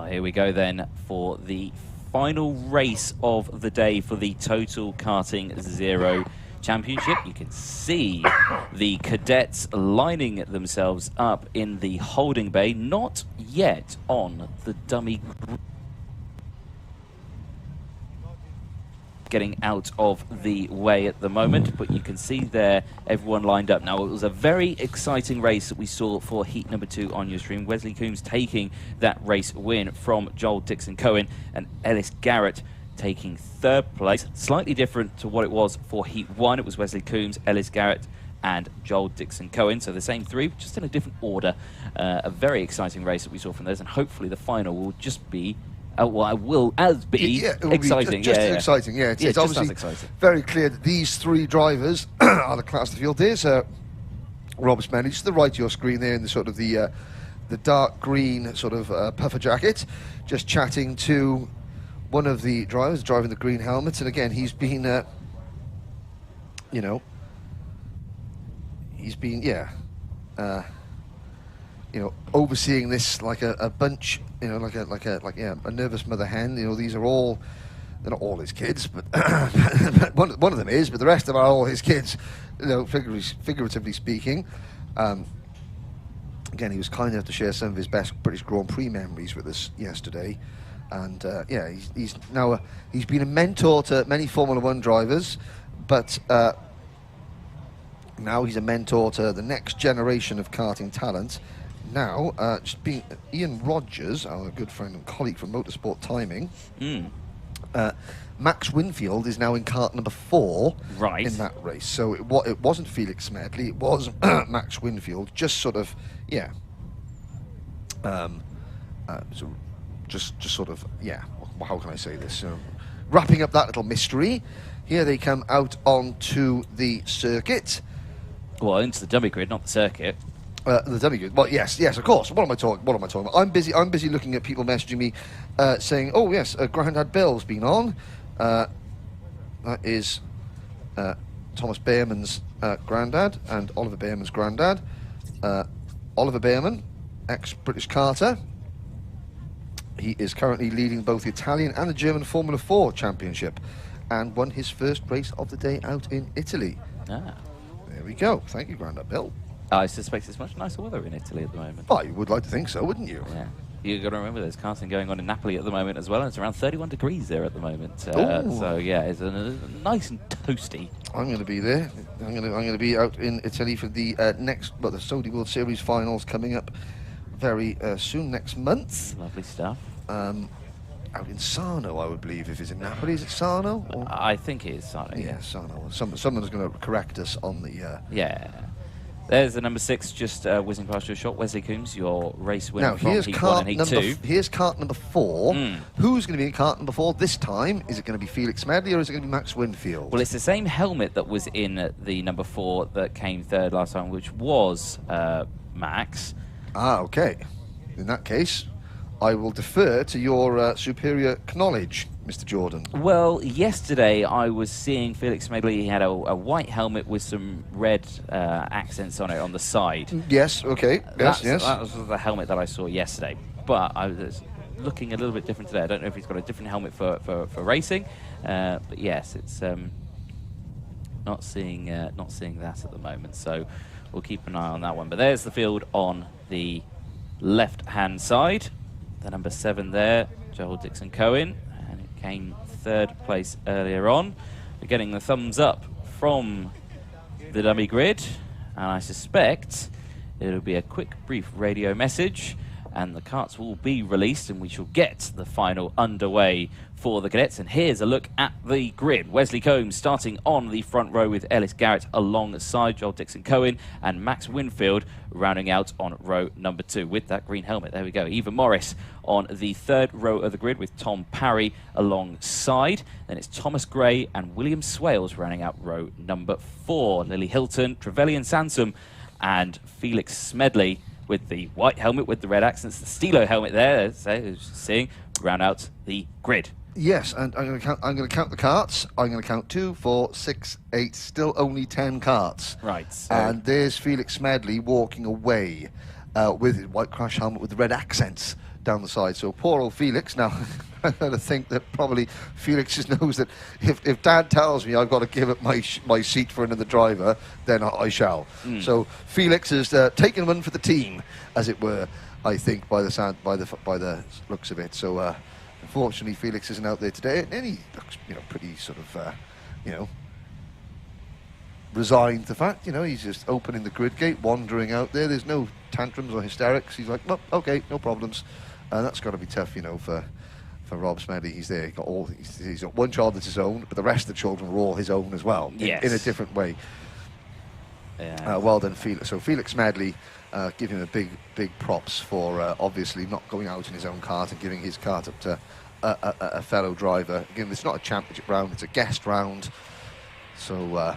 Well, here we go then for the final race of the day for the Total Karting Zero Championship. You can see the cadets lining themselves up in the holding bay, not yet on the dummy grid. Getting out of the way at the moment, but you can see there everyone lined up. Now, it was a very exciting race that we saw for heat number 2 on your stream. Wesley Coombs taking that race win from Joel Dixon-Cohen, and Ellis Garrett taking 3rd place. Slightly different to what it was for heat 1. It was Wesley Coombs, Ellis Garrett and Joel Dixon-Cohen, so the same 3, just in a different order. A very exciting race that we saw from those, and hopefully the final will just be exciting. Exciting, yeah. It's obviously exciting. Very clear that these 3 drivers are the class of the field. There's Robert Smedley, just to the right of your screen there in the sort of the dark green sort of puffer jacket, just chatting to one of the drivers driving the green helmet. And again, he's been, overseeing this like a bunch, like a nervous mother hen. These are all, they're not all his kids, but one of them is, but the rest of them are all his kids, figuratively speaking. Again, he was kind enough to share some of his best British Grand Prix memories with us yesterday. And he's been a mentor to many Formula 1 drivers, but now he's a mentor to the next generation of karting talent. Now, Ian Rogers, our good friend and colleague from Motorsport Timing, Max Winfield is now in kart number 4 in that race. So it wasn't Felix Smedley, it was Max Winfield, just sort of, how can I say this? Wrapping up that little mystery, here they come out onto the circuit. Well, into the dummy grid, not the circuit. The dummy grid. Well, yes, of course. What am I talking about? I'm busy looking at people messaging me, saying, "Oh yes, Grandad Bill's been on." That is Thomas Behrman's granddad and Oliver Behrman's granddad. Oliver Behrman, ex-British karter. He is currently leading both the Italian and the German Formula 4 Championship, and won his first race of the day out in Italy. There we go. Thank you, Grandad Bill. I suspect it's much nicer weather in Italy at the moment. Oh, you would like to think so, wouldn't you? Yeah. You've got to remember there's karting going on in Napoli at the moment as well, and it's around 31 degrees there at the moment. So, yeah, it's nice and toasty. I'm going to be there. I'm going to be out in Italy for the the Saudi World Series finals coming up very soon, next month. Lovely stuff. Out in Sarno, I would believe, if it's in Napoli. Is it Sarno? Or? I think it is Sarno. Yeah, Sarno. Someone's going to correct us on the... Yeah. There's the number 6 just whizzing past your shot. Wesley Coombs, your race winner from Heat 1 and Heat 2. Here's kart number 4. Who's going to be in kart number 4 this time? Is it going to be Felix Smedley or is it going to be Max Winfield? Well, it's the same helmet that was in the number 4 that came 3rd last time, which was Max. Ah, okay. In that case, I will defer to your superior knowledge, Mr. Jordan. Well, yesterday I was seeing Felix Smedley. He had a white helmet with some red accents on it on the side. Yes, okay. Yes. That was the helmet that I saw yesterday. But I was looking a little bit different today. I don't know if he's got a different helmet for racing. But yes, it's not seeing that at the moment. So we'll keep an eye on that one. But there's the field on the left-hand side. The number 7 there, Joel Dixon-Cohen, and it came 3rd place earlier on. We're getting the thumbs up from the dummy grid, and I suspect it'll be a quick, brief radio message, and the karts will be released, and we shall get the final underway for the cadets. And here's a look at the grid. Wesley Coombs starting on the front row with Ellis Garrett alongside Joel Dixon-Cohen, and Max Winfield rounding out on row number 2 with that green helmet. There we go. Eva Morris on the 3rd row of the grid with Tom Parry alongside. Then it's Thomas Gray and William Swales rounding out row number 4. Lily Hilton, Trevelyan Sansom, and Felix Smedley with the white helmet with the red accents, the Stilo helmet there, seeing round out the grid. Yes, and I'm going to count the karts. I'm going to count 2, 4, 6, 8. Still only 10 karts. Right. So. And there's Felix Smedley walking away with his white crash helmet with the red accents down the side. So poor old Felix. Now, I kind of think that probably Felix just knows that if Dad tells me I've got to give up my seat for another driver, then I shall. So Felix has taken one for the team, as it were. I think by the looks of it. So unfortunately, Felix isn't out there today, and he looks pretty sort of resigned to the fact. He's just opening the grid gate, wandering out there. There's no tantrums or hysterics. He's like, well, okay, no problems. That's got to be tough, for Rob Smedley. He's there. He's got one child that's his own, but the rest of the children were all his own as well, in a different way. Yeah. Well done, Felix. So Felix Smedley, give him a big props for obviously not going out in his own kart and giving his kart up to a fellow driver. Again, it's not a championship round; it's a guest round. So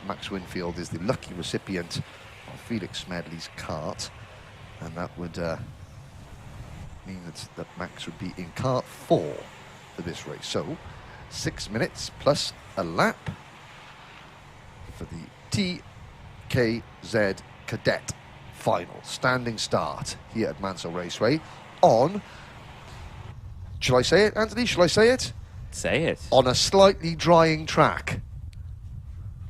Max Winfield is the lucky recipient of Felix Smedley's kart, and that would mean that Max would be in kart 4 for this race. So 6 minutes plus a lap for the TKZ Cadet final. Standing start here at Mansell Raceway on, shall I say it, Anthony? Shall I say it? Say it. On a slightly drying track.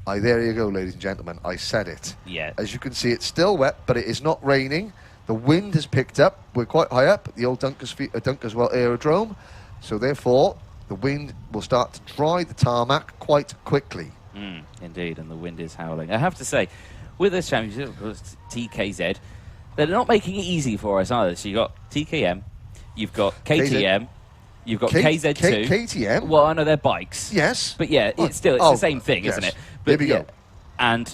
There you go, ladies and gentlemen. I said it. Yeah. As you can see, it's still wet, but it is not raining. The wind has picked up. We're quite high up at the old Dunkerswell Aerodrome. So therefore, the wind will start to dry the tarmac quite quickly. Indeed, and the wind is howling. I have to say, with this championship, TKZ, they're not making it easy for us either. So you've got TKM, you've got KTM, you've got KZ2. KTM? Well, I know they're bikes. Yes. But yeah, it's the same thing, yes. isn't it? There But we go. And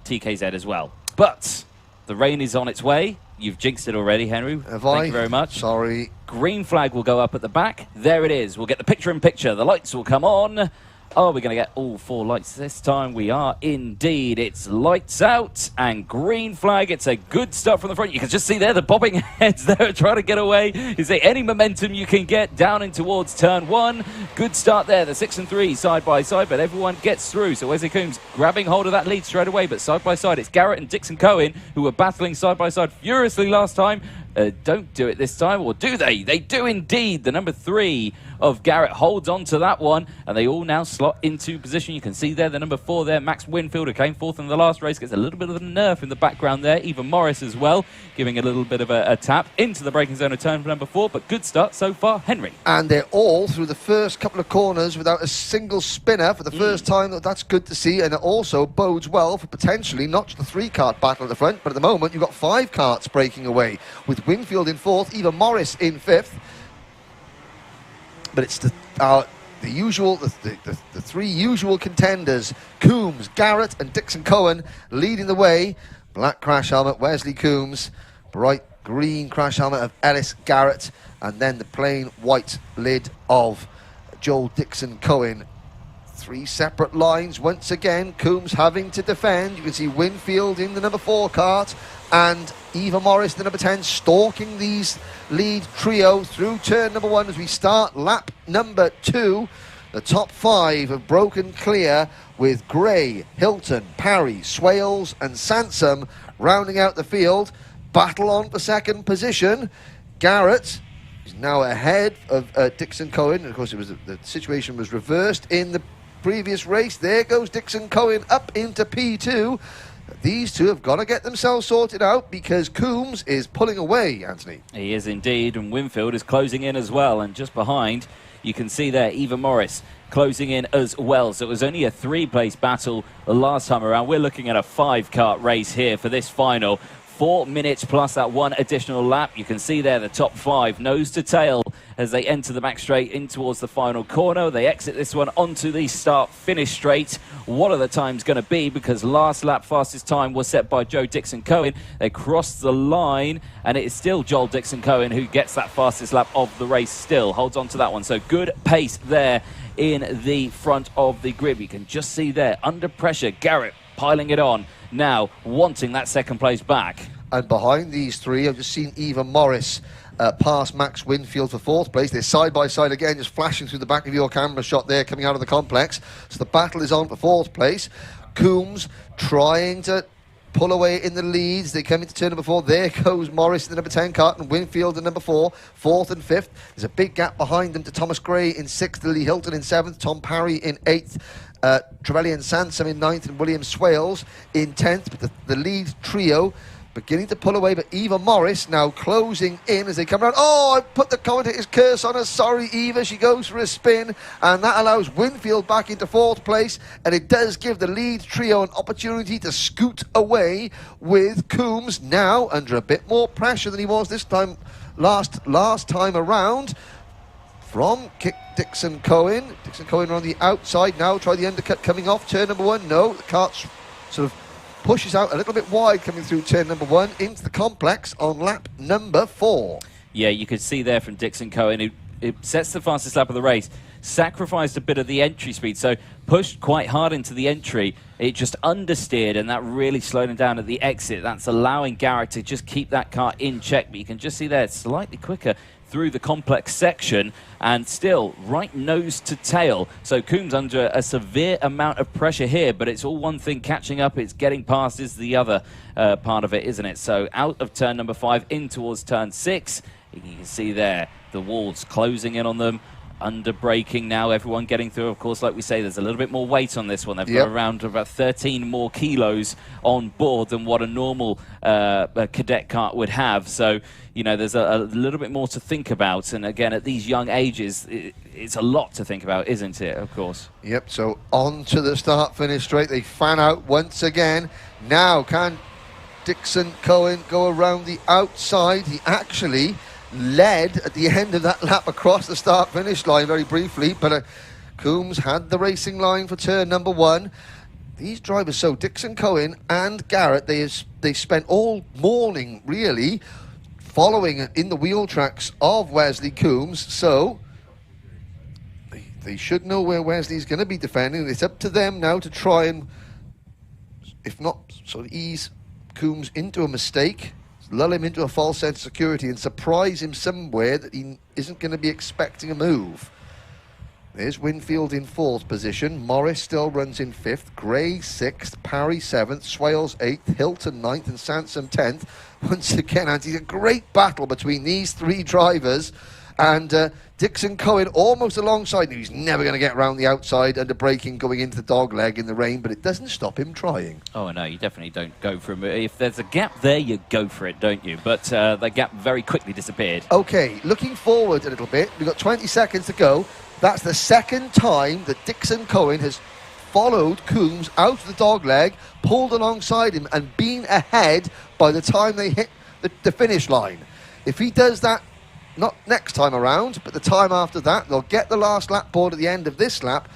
TKZ as well. But the rain is on its way. You've jinxed it already, Henry. Thank you very much. Sorry. Green flag will go up at the back. There it is. We'll get the picture-in-picture. The lights will come on. Oh, we're going to get all 4 lights this time. We are indeed. It's lights out and green flag. It's a good start from the front. You can just see there the bobbing heads there trying to get away. Is there any momentum you can get down in towards turn 1? Good start there. The 6 and 3 side by side, but everyone gets through. So Wesley Coombs grabbing hold of that lead straight away, but side by side it's Garrett and Dixon Cohen who were battling side by side furiously last time. Don't do it this time, or do they? They do indeed. The number 3 of Garrett holds on to that one, and they all now slot into position. You can see there the number 4 there, Max Winfield, who came 4th in the last race, gets a little bit of a nerf in the background there. Even Morris as well, giving a little bit of a tap into the braking zone of turn for number 4, but good start so far, Henry. And they're all through the first couple of corners without a single spinner for the first time. That's good to see, and it also bodes well for potentially not just the 3-kart battle at the front, but at the moment you've got 5 karts breaking away, with Winfield in 4th, even Morris in 5th. But it's the 3 usual contenders, Coombs, Garrett and Dixon Cohen leading the way. Black crash helmet, Wesley Coombs, bright green crash helmet of Ellis Garrett, and then the plain white lid of Joel Dixon Cohen. 3 separate lines once again, Coombs having to defend. You can see Winfield in the number 4 kart and Eva Morris, the number 10, stalking these lead trio through turn number 1 as we start lap number 2. The top 5 have broken clear, with Gray, Hilton, Parry, Swales and Sansom rounding out the field. Battle on for second position. Garrett is now ahead of Dixon Cohen. Of course, the situation was reversed in the previous race. There goes Dixon Cohen up into P2. These two have got to get themselves sorted out, because Coombs is pulling away, Anthony. He is indeed, and Winfield is closing in as well. And just behind, you can see there Eva Morris closing in as well. So it was only a 3-place battle the last time around. We're looking at a 5-kart race here for this final. 4 minutes plus that 1 additional lap. You can see there the top 5 nose to tail as they enter the back straight in towards the final corner. They exit this one onto the start-finish straight. What are the times going to be? Because last lap fastest time was set by Joe Dixon Cohen. They crossed the line, and it is still Joel Dixon Cohen who gets that fastest lap of the race still. Holds on to that one. So good pace there in the front of the grid. You can just see there, under pressure, Garrett piling it on. Now wanting that second place back. And behind these 3, I've just seen Eva Morris pass Max Winfield for 4th place. They're side by side again, just flashing through the back of your camera shot there, coming out of the complex. So the battle is on for 4th place. Coombs trying to pull away in the leads. They come into turn number 4. There goes Morris in the number 10 cart, and Winfield in number 4, 4th and 5th. There's a big gap behind them to Thomas Gray in 6th, Lily Hilton in 7th, Tom Parry in 8th, Trevelyan Sansom in 9th, and William Swales in 10th. But the lead trio beginning to pull away, but Eva Morris now closing in as they come around. Oh, I put the commentator's curse on her. Sorry, Eva. She goes for a spin, and that allows Winfield back into 4th place, and it does give the lead trio an opportunity to scoot away, with Coombs now under a bit more pressure than he was this time last time around from Dixon Cohen. Dixon Cohen on the outside now. Try the undercut coming off turn number 1. No, the cart's sort of pushes out a little bit wide coming through turn number 1 into the complex on lap number 4. Yeah, you could see there from Dixon Cohen, who sets the fastest lap of the race, sacrificed a bit of the entry speed, so pushed quite hard into the entry. It just understeered, and that really slowed him down at the exit. That's allowing Garrett to just keep that car in check, but you can just see there it's slightly quicker through the complex section, and still right nose to tail. So Coombs under a severe amount of pressure here, but it's all one thing catching up. It's getting past is the other part of it, isn't it? So out of turn number 5 in towards turn 6. You can see there the walls closing in on them. Under braking now, everyone getting through. Of course, like we say, there's a little bit more weight on this one. They've got around about 13 more kilos on board than what a normal a cadet kart would have. So, you know, there's a little bit more to think about. And again, at these young ages, it's a lot to think about, isn't it? Of course. Yep, so on to the start-finish straight. They fan out once again. Now, can Dixon Cohen go around the outside? He actually led at the end of that lap across the start-finish line very briefly, but Coombs had the racing line for turn number 1. These drivers, so Dixon Cohen and Garrett, they spent all morning really following in the wheel tracks of Wesley Coombs, so they should know where Wesley's going to be defending. It's up to them now to try and, if not sort of ease Coombs into a mistake, lull him into a false sense of security and surprise him somewhere that he isn't going to be expecting a move. There's Winfield in 4th position. Morris still runs in 5th. Gray 6th. Parry 7th. Swales 8th. Hilton 9th. And Sansom 10th. Once again, Andy, a great battle between these 3 drivers. And Dixon Cohen almost alongside. He's never going to get around the outside under braking going into the dog leg in the rain, but it doesn't stop him trying. Oh, no, you definitely don't go for him. If there's a gap there, you go for it, don't you? But that gap very quickly disappeared. Okay, looking forward a little bit. We've got 20 seconds to go. That's the second time that Dixon Cohen has followed Coombs out of the dog leg, pulled alongside him, and been ahead by the time they hit the finish line. If he does that, not next time around, but the time after that, they'll get the last lap board at the end of this lap.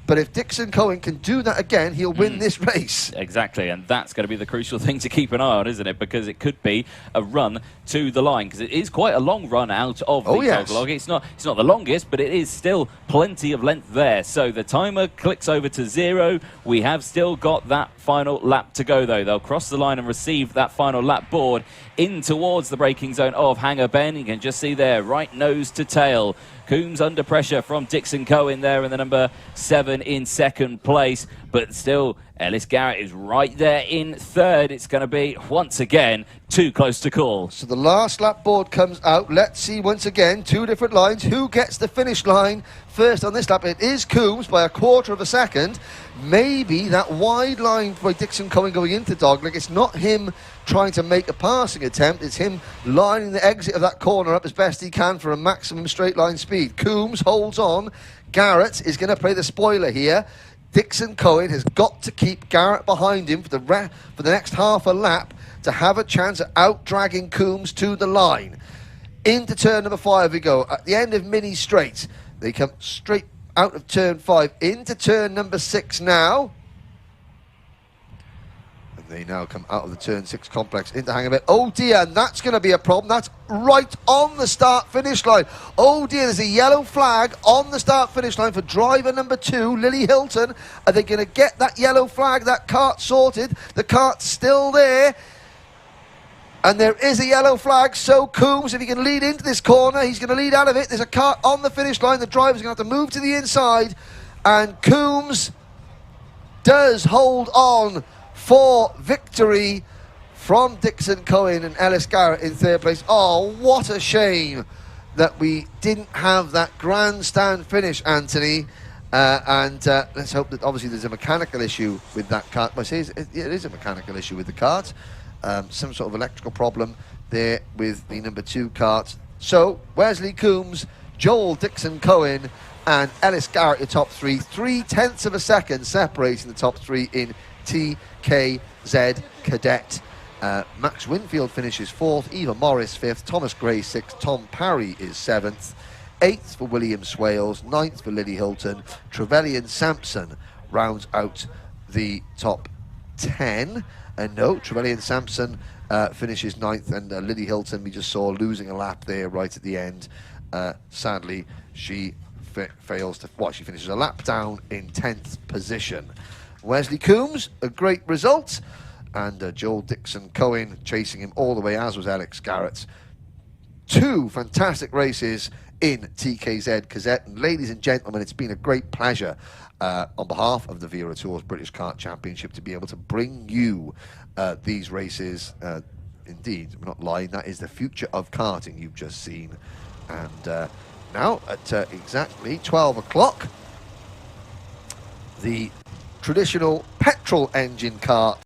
But if Dixon Cohen can do that again, he'll win this race. Exactly, and that's going to be the crucial thing to keep an eye on, isn't it? Because it could be a run to the line, because it is quite a long run out of the dog log. It's not the longest, but it is still plenty of length there. So the timer clicks over to 0. We have still got that final lap to go, though. They'll cross the line and receive that final lap board in towards the braking zone of Hangar Bend. You can just see there, right nose to tail. Coombs under pressure from Dixon Cohen there in the number 7 in 2nd place. But still, Ellis Garrett is right there in 3rd. It's going to be, once again, too close to call. So the last lap board comes out. Let's see once again, 2 different lines. Who gets the finish line first on this lap? It is Coombs by a 1/4 of a second. Maybe that wide line by Dixon Cohen going into dogleg. It's not him trying to make a passing attempt. It's him lining the exit of that corner up as best he can for a maximum straight line speed. Coombs holds on. Garrett is going to play the spoiler here. Dixon Cohen has got to keep Garrett behind him for the next half a lap to have a chance at out-dragging Coombs to the line. Into turn number 5 we go. At the end of mini straight, they come straight out of turn 5 into turn number 6 now. And they now come out of the turn 6 complex into Hangar Bend. Oh dear, and that's going to be a problem. That's right on the start-finish line. Oh dear, there's a yellow flag on the start-finish line for driver number 2, Lily Hilton. Are they going to get that yellow flag, that kart sorted? The kart's still there. And there is a yellow flag, so Coombs, if he can lead into this corner, he's going to lead out of it. There's a kart on the finish line. The driver's going to have to move to the inside. And Coombs does hold on for victory from Dixon Cohen and Ellis Garrett in third place. Oh, what a shame that we didn't have that grandstand finish, Anthony. Let's hope that obviously there's a mechanical issue with that kart. I say it is a mechanical issue with the kart. Some sort of electrical problem there with the number 2 kart. So Wesley Coombs, Joel Dixon Cohen and Ellis Garrett, your top 3. 0.3 of a second separating the top 3 in TKZ Cadet. Max Winfield finishes 4th, Eva Morris 5th, Thomas Gray 6th, Tom Parry is 7th, 8th for William Swales, 9th for Lily Hilton. Trevelyan Sampson rounds out the top 10. And no, Trevelyan Sampson finishes 9th, and Lily Hilton, we just saw losing a lap there right at the end. Sadly, she fails to, she finishes a lap down in 10th position. Wesley Coombs, a great result, and Joel Dixon Cohen chasing him all the way, as was Alex Garrett. 2 fantastic races in TKZ Cadet. And ladies and gentlemen, it's been a great pleasure on behalf of the Wera Tours British Kart Championship to be able to bring you these races. Indeed, I'm not lying, that is the future of karting you've just seen. And now at exactly 12 o'clock, the traditional petrol engine car